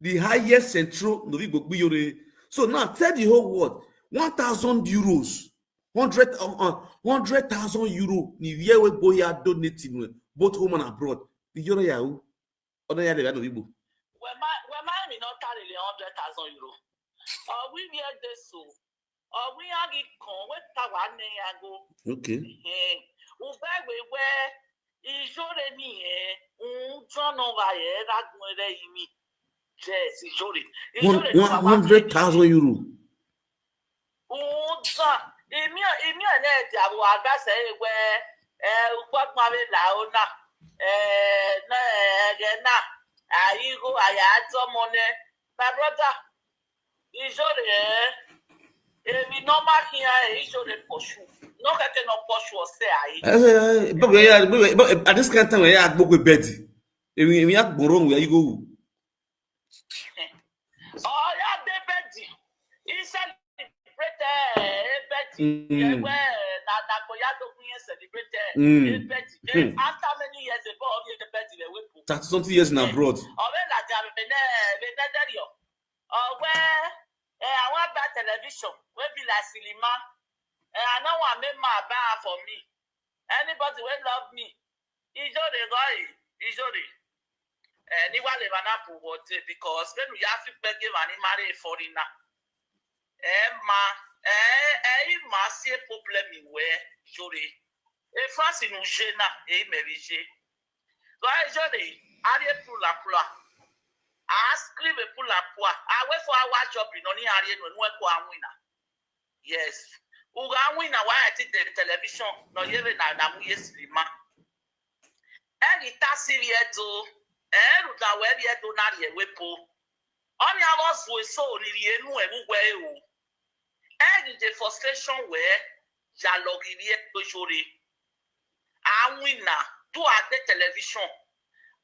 The highest central no go be your. So now tell the whole world 1,000 euros, 100,000 euro. Ni year we go here donating both home and abroad. The euro ya who? Other ya no Igbo. When my me not carry 100,000 euro. We hear this so. We are get con we ta wa ne ya go. Okay. Where ijore ni turn over here that go there imi. Yes, ijore. 100,000 euro. Emi na dia wo agba say we ugbagba me la ona na ayigo aya money. My brother ijore emi normal here ijore poshu no keke no poshu say ayi But at this kind of time we are gbogbo bedi emi ya gboro we you go. Oh ya be bedi he celebrate bedi na koya to celebrate bedi after many years ago the bedi we put 30 something years in abroad. Where I want that television, will be like cinema. I know I made my bar for me. Anybody will love me. He's only going. He's only. Anyone live an apple water because when we have to beg him and marry a foreigner. Ma see a problem in where Jody. A France in Ushena, maybe she. So I Jody, I did pull a pula. Ascribe pull up. I wait for our job in only area when we go and winner. Yes. Uga winner why I think the television no even na mu yeslima. Any tasiri eto ruta we bi eto na re wepo. Oni avos we so ni enu egugwe o. The frustration where jalogi bi eto jore. A winner do at the television.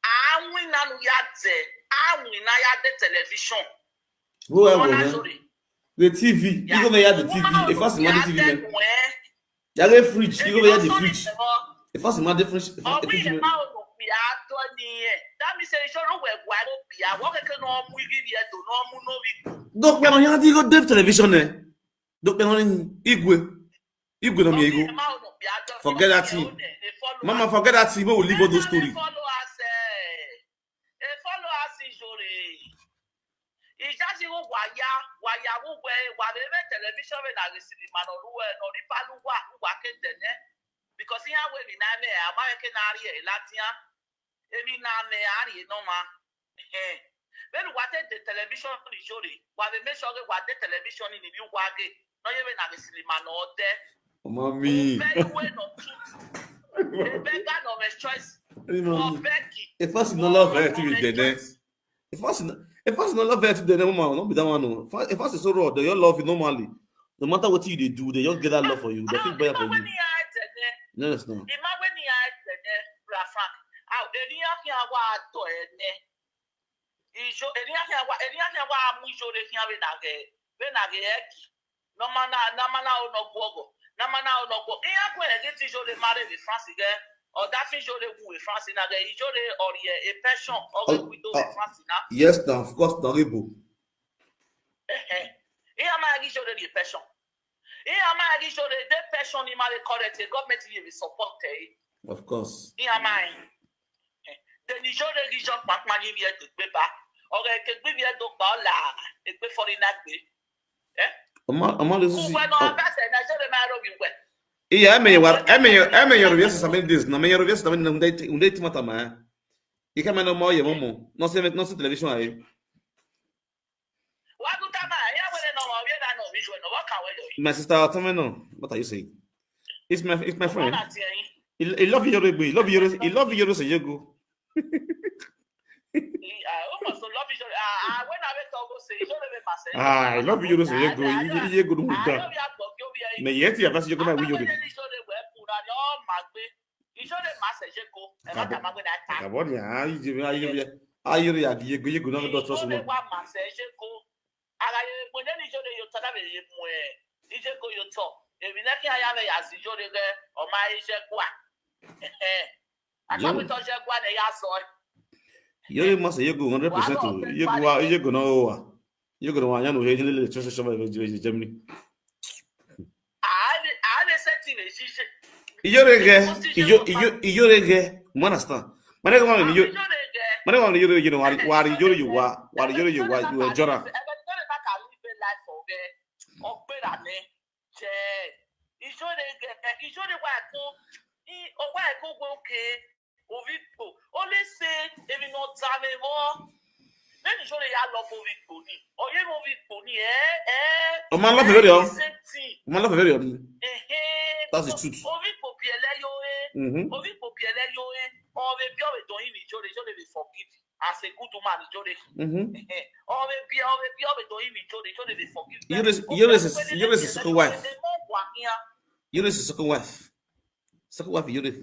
A winner no yate. Na ya the television. The TV. You go there the TV. If first man the TV. Ya the fridge. You go there the fridge. If first man the fridge. That means say show no we gwa no bia. Wo keke no mu igi die do no mu no bi. Donc me no ya di go the television eh. Donc me no igwe no me ego. Forget that thing. Mama forget that thing. We will leave all those stories. Whatever television when I receive man or because here we in American area Latin every area no man. Then what the television show what they make sure what the television in the new wage not even a receive man or there. Mommy. Very well not truth. Beggar of a choice. If first no love her to be there. If first no love her to the normal, not be that one. No. If first is so raw, they all love you normally. No matter what you do, they just get that love for you. They feel better for you. No, it's not. Yes, now, of course, not able. Of course. The Niger region money here to paper, or I can give you a dollar, for the yeah, I mean, your yes, something this. No, your yes, something undate matama. You come no more, your momo. No, say, no television. What do I my sister, tell me no. What are you saying? It's my friend. He love you, he love you, he love you, so you go. I love you, so you go. You go to me yet, you have to go with you. You must say you go 100% to you go no. You go no anya no he lele church Germany. I setting a shit. You rege, understand? Mane go man you know what you enjoy. Only say if you not time more. Then you show the love for Victory. Or you know Victory, Oh man, love very on. Man, love very on. That's the truth. Ovi popiele yo Ovi popiele yo Ove bio we don imi jore we forgive. As a good man jore. Ove bio we don imi jore we forgive. You is a second wife. You is a second wife. Second wife you is.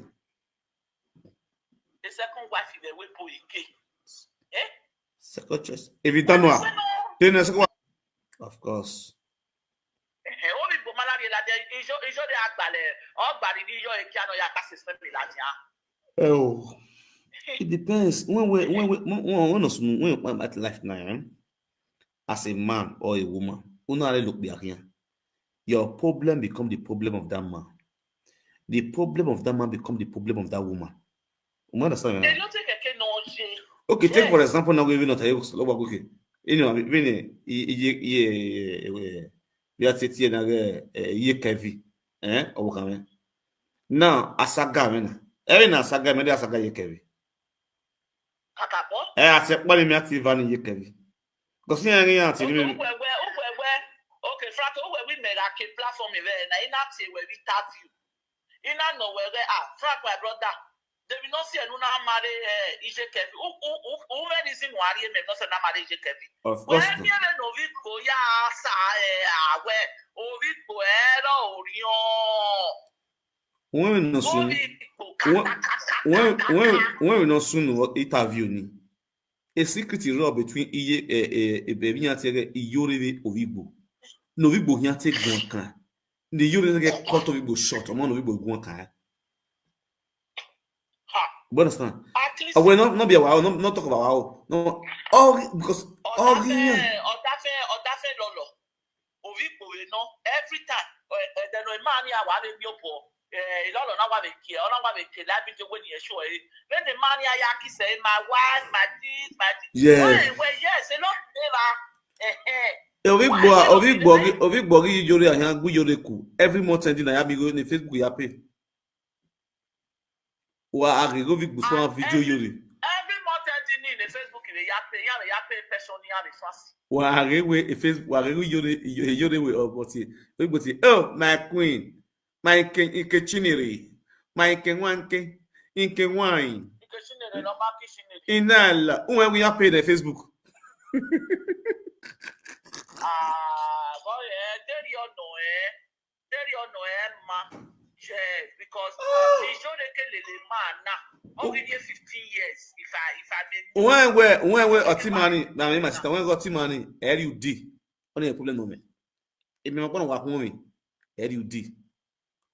The second wife is the way po ike. Second choice. If you don't know, then the second wife. Of course. Oh, it depends. When at life now, as a man or a woman, look behind. Your problem become the problem of that man. The problem of that man become the problem of that woman. You understand? Okay, take for example now we're not okay. You know, we are taking ye Kevi, or now asaga mena. Asaga me asaga ye Kevi. Accept money me active van ye Kevi. Because you are okay, Frank, we made a platform event, and in where we tap you. In nowhere, Frank, my brother. They will not see a Luna marry EJ Kevi. Who is in Wari and not a marry EJ Kevi? Of course. When you know Vico, ya, where Ovico, when we no soon interview ni. A secret is between a baby and Iyore Ovibo. No Vibo here take one can. The Yore get cut of Vibo short, among Vibo one can. You understand? I will not be a while, not talk about how. No, all because all here. Every time, the money I want to be up for. All of now care. All of when you show it. When the money I yaki say, my wife, my this. Yeah. Well, yes, a lot never. Every month sending I have go in Facebook ya pay. Or I go video yuri. Every month in the Facebook ya pay person ya fast. Or I go a Facebook yuri oh my queen, my king chinnery, my king one king in wine. Inala, when we are paid the Facebook. Because he showed the man now. Only 15 years. If I when Otimani, my sister, when Otimani, LUD, only a problem moment. If you're going to work with me, LUD.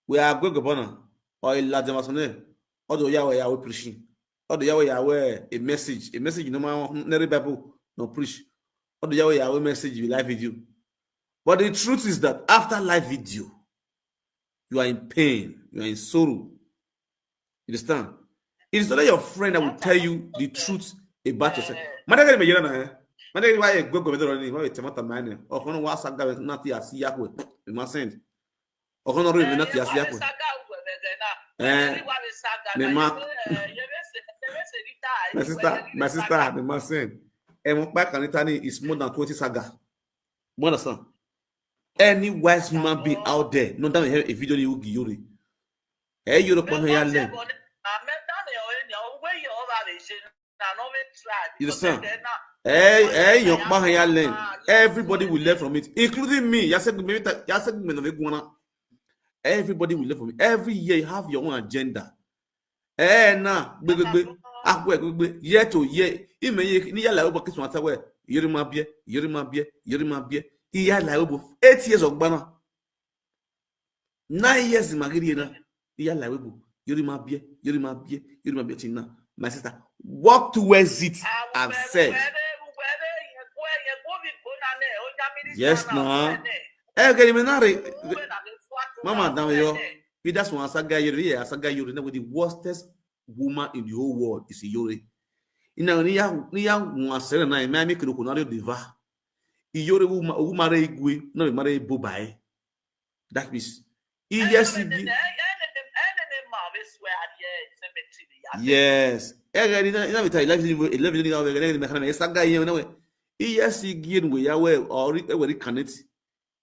We are going to go or a large amount or the Yahweh are preaching, or the Yahweh a message, no matter Bible, no preach, or the Yahweh message with live video. But the truth is that after live video, you are in pain, you are in sorrow. You understand? It is not your friend that will tell you the truth about yourself. Madam, why a go running? Why a tomato man? Or one was a guy not the Asiakwe. You must send. Or not really not the Asiakwe. My sister, they must send. And back on Italy is more than 20 saga. You understand? Any wise human being out there, no doubt have a video you give you. Hey, you don't want to learn. You understand? Hey, your man learn. Everybody will learn from it, including me. Everybody will learn from it. Every year you have your own agenda. Now, year to year, even you like over Christmas, where you remember, he had like over 8 years of banner. 9 years in Magiriana. He had like you remember, my sister. Walk towards it. I've said. Yes, now. Mama, now you. That's one Asaga Yuri. Asaga Yuri with the worstest woman in the whole world is Yuri. Ina niya one seven nine. Me make kunario diva. Yuri who marry Igwe, no marry Bobai. That means yes. Yes. Yes, again we are or reconnect.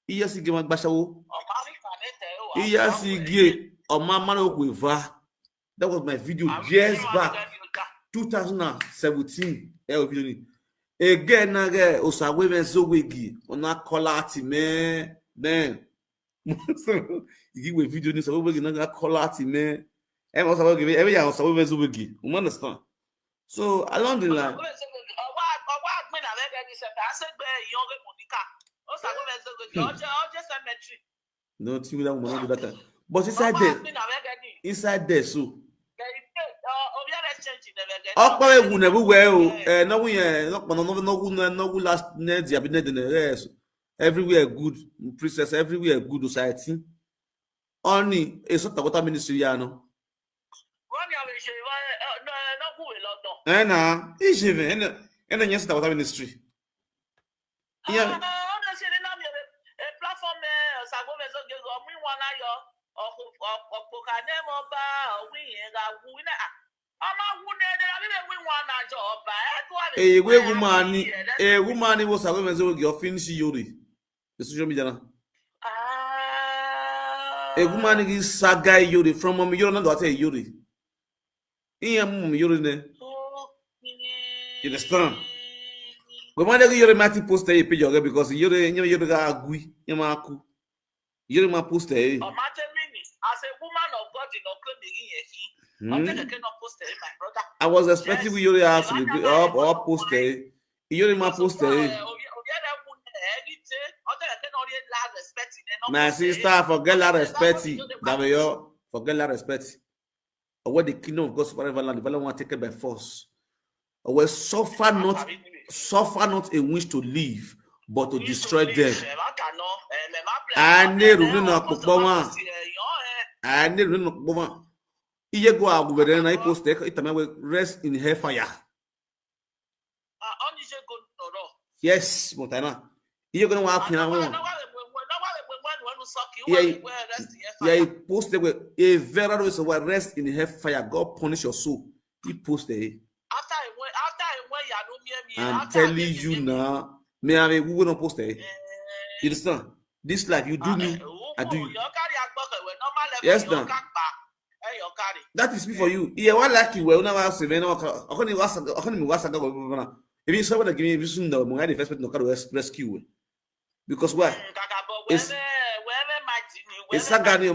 Yes, again, Bashaw. Yes, again, or Mama with that was my video years back, 2017. Again, Osawe Zowigi on that colati, man. You give a video news over another colati, man. And also give every year Osawe Zowigi. You understand? So, along the line. No, but inside there, so. Everywhere good, princess, everywhere good society. Only a sort of water ministry, you know. And then yes, the water ministry. Yeah. A woman was a woman who finish Yuri. The social media. A woman is Saga Yuri from Yuri, not a Yuri. Yuri. You understand? We want to get your Matty post a page because Yuri got agui, Yamaku. Yuri ma post a. As a woman of God in Oklahoma, I was expecting Yuri to be up or post a. Yuri ma post a. My sister, forget that respect. Forget that respect. Or the kingdom of God's forever land, the want to take it by force. Or suffer not a wish to live, but to destroy them. I need to know. Iye go out with an I post it will rest in hellfire. Yes, Montana. You're gonna walk now. Yeah, posted with a very rest in hellfire. God punish your soul. He posted. I'm telling you now, may I we will not post it. You understand? This life you do me, I do you. Yes, now. That is me for you. Yeah, what like you will never say, if you someone give me vision, the Mungadi first no rescue. Because why? It's Sagani,